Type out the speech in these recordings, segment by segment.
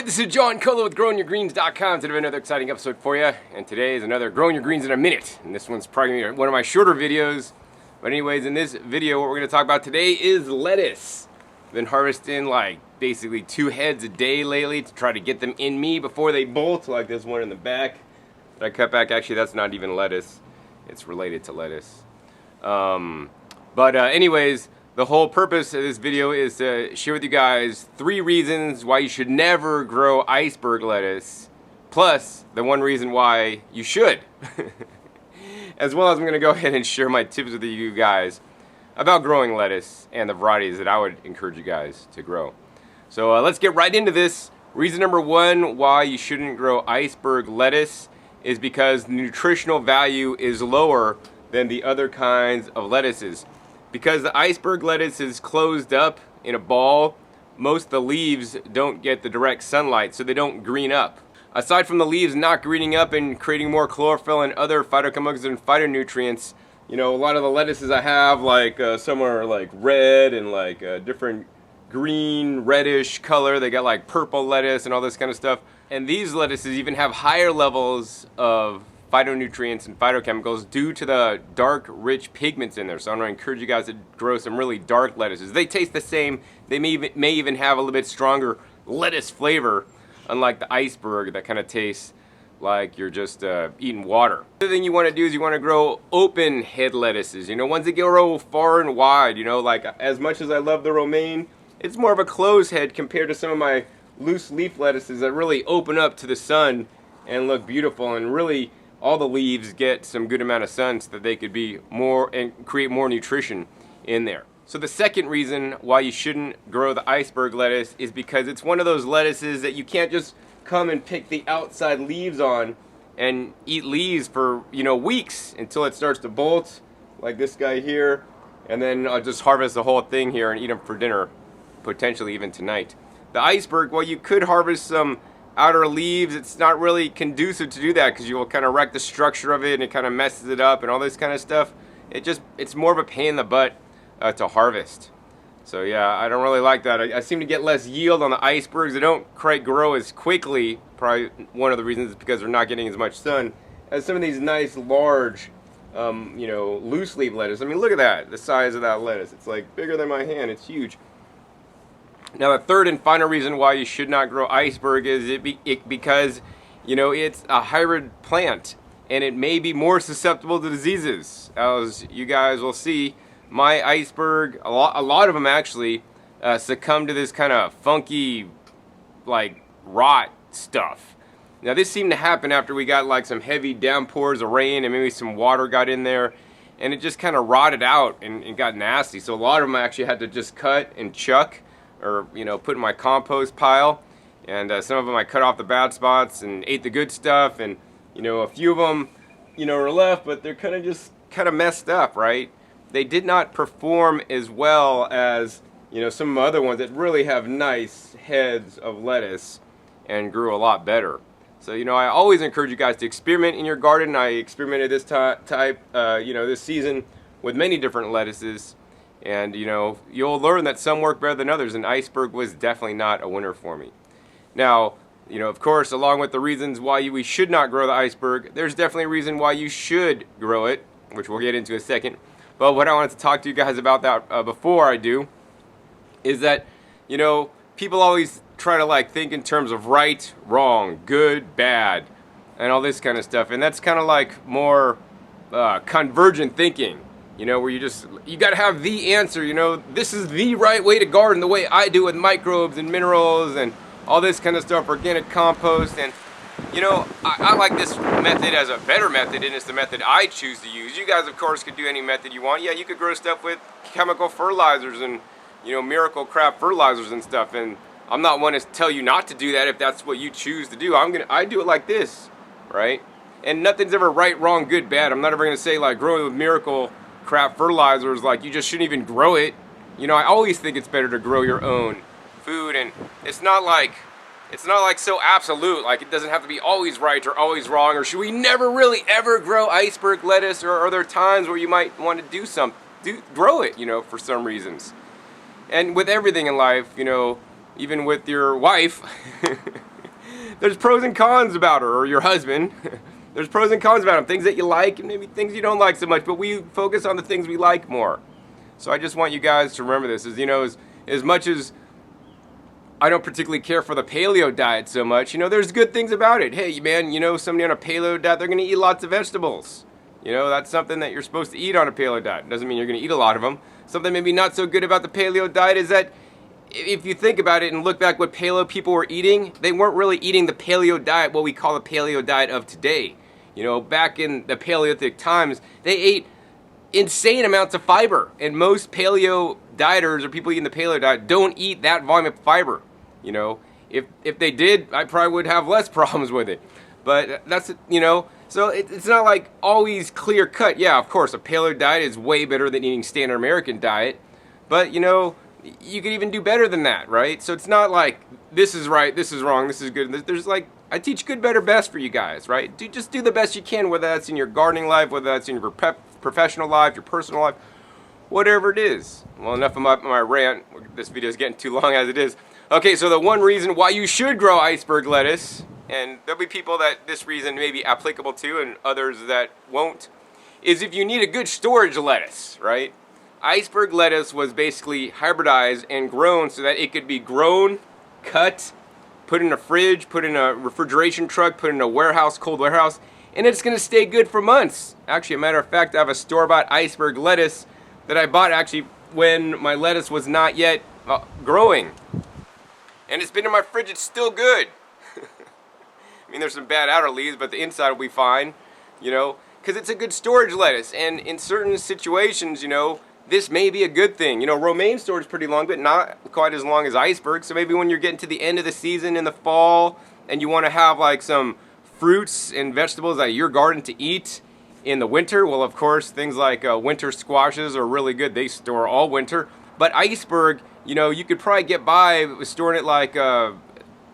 this is John Colo with GrowingYourGreens.com. Today another exciting episode for you, and today is another Growing Your Greens in a Minute, and this one's probably one of my shorter videos. But anyways, in this video, what we're going to talk about today is lettuce. I've been harvesting like basically 2 heads a day lately to try to get them in me before they bolt, like this one in the back that I cut back. Actually, that's not even lettuce. It's related to lettuce. Anyways, the whole purpose of this video is to share with you guys 3 reasons why you should never grow iceberg lettuce, plus the 1 reason why you should. As well as I'm going to go ahead and share my tips with you guys about growing lettuce and the varieties that I would encourage you guys to grow. So let's get right into this. Reason number 1 why you shouldn't grow iceberg lettuce is because the nutritional value is lower than the other kinds of lettuces. Because the iceberg lettuce is closed up in a ball, most of the leaves don't get the direct sunlight, so they don't green up. Aside from the leaves not greening up and creating more chlorophyll and other phytochemicals and phytonutrients, you know, a lot of the lettuces I have, like some are like red and like different green, reddish color. They got like purple lettuce and all this kind of stuff. And these lettuces even have higher levels of phytonutrients and phytochemicals due to the dark, rich pigments in there. So I'm going to encourage you guys to grow some really dark lettuces. They taste the same. They may even have a little bit stronger lettuce flavor, unlike the iceberg that kind of tastes like you're just eating water. The other thing you want to do is you want to grow open head lettuces. You know, ones that grow far and wide. You know, like as much as I love the romaine, it's more of a closed head compared to some of my loose leaf lettuces that really open up to the sun and look beautiful, and really all the leaves get some good amount of sun so that they could be more and create more nutrition in there. So the second reason why you shouldn't grow the iceberg lettuce is because it's one of those lettuces that you can't just come and pick the outside leaves on and eat leaves for, you know, weeks until it starts to bolt, like this guy here, and then I'll just harvest the whole thing here and eat them for dinner, potentially even tonight. The iceberg, well, you could harvest some outer leaves. It's not really conducive to do that because you will kind of wreck the structure of it and it kind of messes it up and all this kind of stuff. It's more of a pain in the butt to harvest. So yeah, I don't really like that. I seem to get less yield on the icebergs. They don't quite grow as quickly. Probably one of the reasons is because they're not getting as much sun as some of these nice large you know, loose leaf lettuce. I mean, look at that, the size of that lettuce. It's like bigger than my hand. It's huge. Now, the third and final reason why you should not grow iceberg is because, you know, it's a hybrid plant and it may be more susceptible to diseases. As you guys will see, my iceberg, a lot of them actually succumb to this kind of funky, like, rot stuff. Now, this seemed to happen after we got like some heavy downpours of rain and maybe some water got in there, and it just kind of rotted out and got nasty. So a lot of them I actually had to just cut and chuck, or, you know, put in my compost pile. And some of them I cut off the bad spots and ate the good stuff, and, you know, a few of them, you know, are left, but they're kind of messed up, right? They did not perform as well as, you know, some other ones that really have nice heads of lettuce and grew a lot better. So, you know, I always encourage you guys to experiment in your garden. I experimented this you know, this season with many different lettuces. And, you know, you'll learn that some work better than others, and iceberg was definitely not a winner for me. Now, you know, of course, along with the reasons why we should not grow the iceberg, there's definitely a reason why you should grow it, which we'll get into in a second. But what I wanted to talk to you guys about that before I do is that, you know, people always try to like think in terms of right, wrong, good, bad, and all this kind of stuff. And that's kind of like more convergent thinking. You know, where you got to have the answer, you know, this is the right way to garden, the way I do with microbes and minerals and all this kind of stuff, organic compost. And, you know, I like this method as a better method, and it's the method I choose to use. You guys, of course, could do any method you want. Yeah, you could grow stuff with chemical fertilizers and, you know, miracle crap fertilizers and stuff. And I'm not one to tell you not to do that if that's what you choose to do. I do it like this, right? And nothing's ever right, wrong, good, bad. I'm not ever going to say, like, growing with miracle crap fertilizers, like you just shouldn't even grow it. You know, I always think it's better to grow your own food, and it's not like so absolute, like it doesn't have to be always right or always wrong, or should we never really ever grow iceberg lettuce, or are there times where you might want to grow it, you know, for some reasons. And with everything in life, you know, even with your wife, There's pros and cons about her or your husband. There's pros and cons about them, things that you like and maybe things you don't like so much, but we focus on the things we like more. So I just want you guys to remember this, as much as I don't particularly care for the paleo diet so much, there's good things about it. Hey, man, somebody on a paleo diet, they're going to eat lots of vegetables. That's something that you're supposed to eat on a paleo diet. Doesn't mean you're going to eat a lot of them. Something maybe not so good about the paleo diet is that if you think about it and look back what paleo people were eating, they weren't really eating the paleo diet, what we call the paleo diet of today. Back in the Paleolithic times, they ate insane amounts of fiber. And most paleo dieters or people eating the paleo diet don't eat that volume of fiber. If they did, I probably would have less problems with it. But that's, so it's not like always clear cut. Yeah, of course, a paleo diet is way better than eating standard American diet. But, you could even do better than that, right? So it's not like this is right, this is wrong, this is good. There's like, I teach good, better, best for you guys, right? Just do the best you can, whether that's in your gardening life, whether that's in your professional life, your personal life, whatever it is. Well, enough of my rant. This video is getting too long as it is. Okay, so the one reason why you should grow iceberg lettuce, and there'll be people that this reason may be applicable to and others that won't, is if you need a good storage lettuce, right? Iceberg lettuce was basically hybridized and grown so that it could be grown, cut, put in a fridge, put in a refrigeration truck, put in a warehouse, cold warehouse, and it's going to stay good for months. Actually, a matter of fact, I have a store-bought iceberg lettuce that I bought actually when my lettuce was not yet growing. And it's been in my fridge, it's still good. I mean, there's some bad outer leaves, but the inside will be fine, because it's a good storage lettuce. And in certain situations, this may be a good thing. Romaine stores pretty long, but not quite as long as iceberg. So maybe when you're getting to the end of the season in the fall and you want to have like some fruits and vegetables out of your garden to eat in the winter, well, of course, things like winter squashes are really good. They store all winter. But iceberg, you could probably get by with storing it like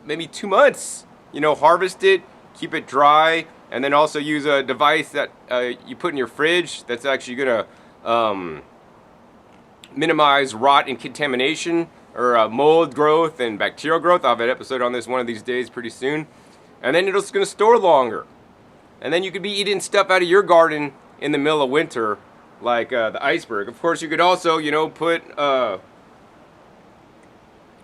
maybe 2 months. Harvest it, keep it dry, and then also use a device that you put in your fridge that's actually going to minimize rot and contamination or mold growth and bacterial growth. I'll have an episode on this one of these days pretty soon. And then it's going to store longer. And then you could be eating stuff out of your garden in the middle of winter like the iceberg. Of course, you could also, put a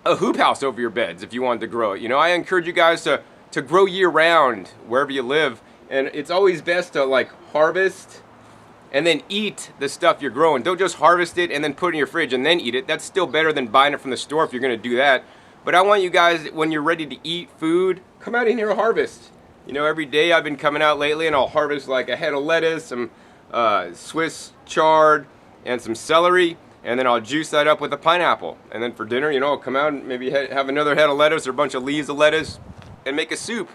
hoop house over your beds if you wanted to grow it. I encourage you guys to grow year round wherever you live. And it's always best to like harvest and then eat the stuff you're growing. Don't just harvest it and then put it in your fridge and then eat it. That's still better than buying it from the store if you're going to do that. But I want you guys, when you're ready to eat food, come out in here and harvest. Every day I've been coming out lately and I'll harvest like a head of lettuce, some Swiss chard, and some celery. And then I'll juice that up with a pineapple. And then for dinner, I'll come out and maybe have another head of lettuce or a bunch of leaves of lettuce and make a soup.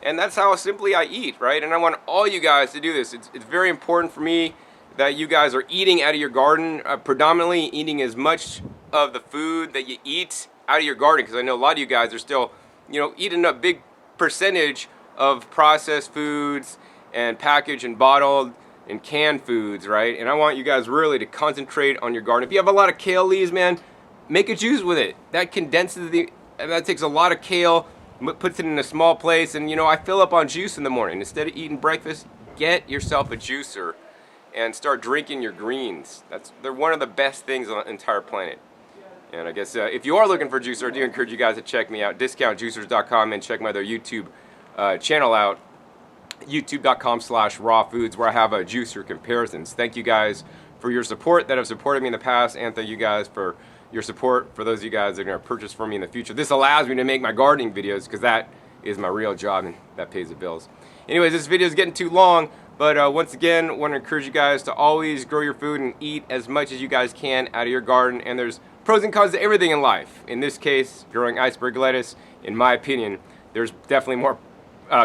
And that's how simply I eat, right? And I want all you guys to do this. It's very important for me that you guys are eating out of your garden, predominantly eating as much of the food that you eat out of your garden, because I know a lot of you guys are still, eating a big percentage of processed foods and packaged and bottled and canned foods, right? And I want you guys really to concentrate on your garden. If you have a lot of kale leaves, man, make a juice with it. That condenses that takes a lot of kale, puts it in a small place, and I fill up on juice in the morning. Instead of eating breakfast, get yourself a juicer and start drinking your greens. They're one of the best things on the entire planet. And I guess if you are looking for a juicer, I do encourage you guys to check me out, discountjuicers.com, and check my other YouTube channel out, youtube.com/rawfoods, where I have juicer comparisons. Thank you guys for your support that have supported me in the past, and thank you guys for your support for those of you guys that are going to purchase from me in the future. This allows me to make my gardening videos because that is my real job and that pays the bills. Anyways, this video is getting too long, but once again, I want to encourage you guys to always grow your food and eat as much as you guys can out of your garden. And there's pros and cons to everything in life. In this case, growing iceberg lettuce, in my opinion, there's definitely more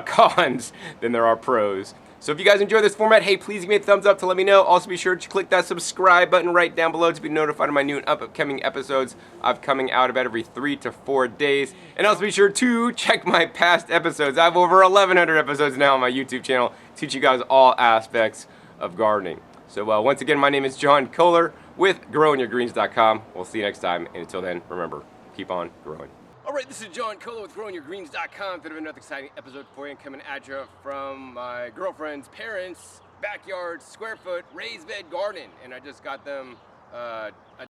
cons than there are pros. So if you guys enjoy this format, hey, please give me a thumbs up to let me know. Also be sure to click that subscribe button right down below to be notified of my new and upcoming episodes. I'm coming out about every 3 to 4 days. And also be sure to check my past episodes. I have over 1,100 episodes now on my YouTube channel, teach you guys all aspects of gardening. So once again, my name is John Kohler with GrowingYourGreens.com. We'll see you next time. And until then, remember, keep on growing. Alright, this is John Colo with GrowingYourGreens.com. Today we have another exciting episode for you, coming at you from my girlfriend's parents' backyard, square foot, raised bed garden. And I just got them a